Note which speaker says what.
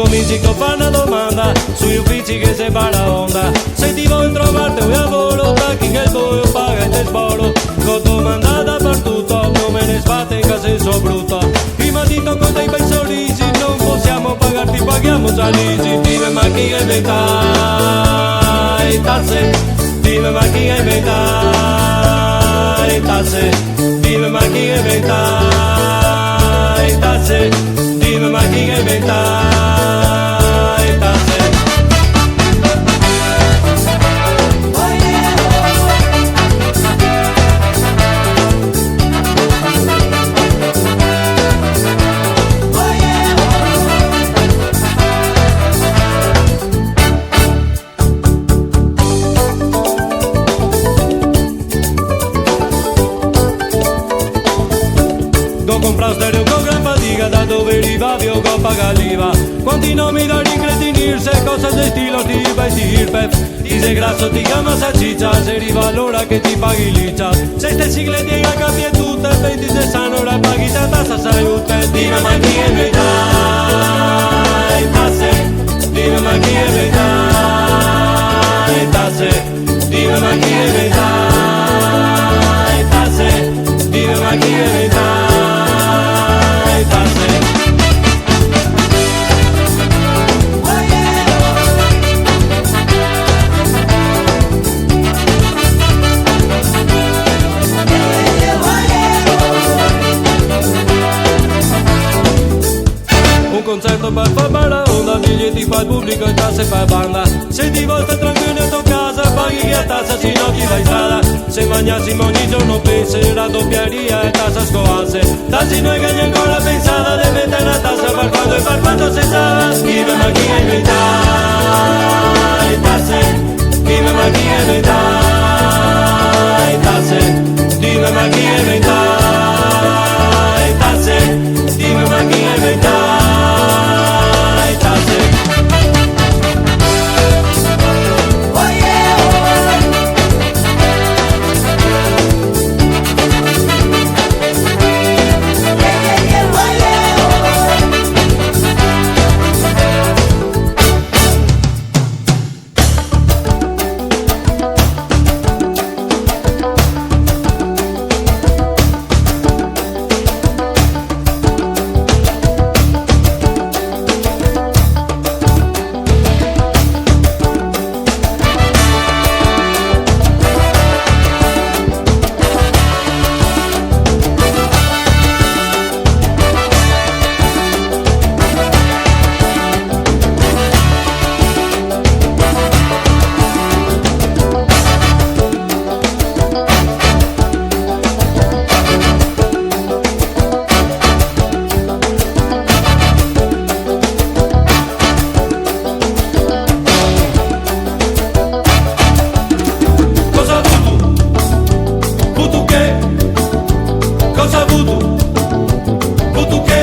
Speaker 1: cominci con fare una domanda sugli uffici che se va la onda. Se ti vuoi trovare un lavoro, tacchi che il tuo paga e te sboro. Con domandata per tutto, non me ne sbatte in casa so brutto. Prima di tocco dei bei sorrisi, non possiamo pagarti, paghiamo già l'isi. Dime ma chi è metà, tasse. Dime ma chi è metà, tasse. Dime ma chi è metà, tasse. Dime ma chi è metà, tasse. Comprare stereo con gran fatica, da dove arriva io con paga l'IVA. Quanti nomi da ricretinirse, cosa di stilo ti vai tirpef. Ti sei grasso ti chiama salsiccia, se arriva l'ora che ti paghi l'iccia. Se ste sigle ti cambia tutte, 20-60 ora paghi tanta tassa sai tutte. Dime ma chi è metà, tasse. Dime ma chi è metà, tasse. Dime ma chi è metà, tasse. Dime ma chi è metà. Un concerto per far balla onda, biglietti fa il pubblico e tasse fa banda. Se ti volta tranquillo in tua casa, paghi a tassa, se no ti vai in strada. Se mangiassimo ogni giorno pensi, raddoppiaria e tassa scovasse. Tassi noi che ancora pensata, di mettere una tassa per quando e per quanto si sa. Scrive ma chi è metà, tasse. Scrive ma chi è metà, tasse. Dime ma chi è metà, tasse. Dime ma chi è metà. Cosa avuto? Tu che?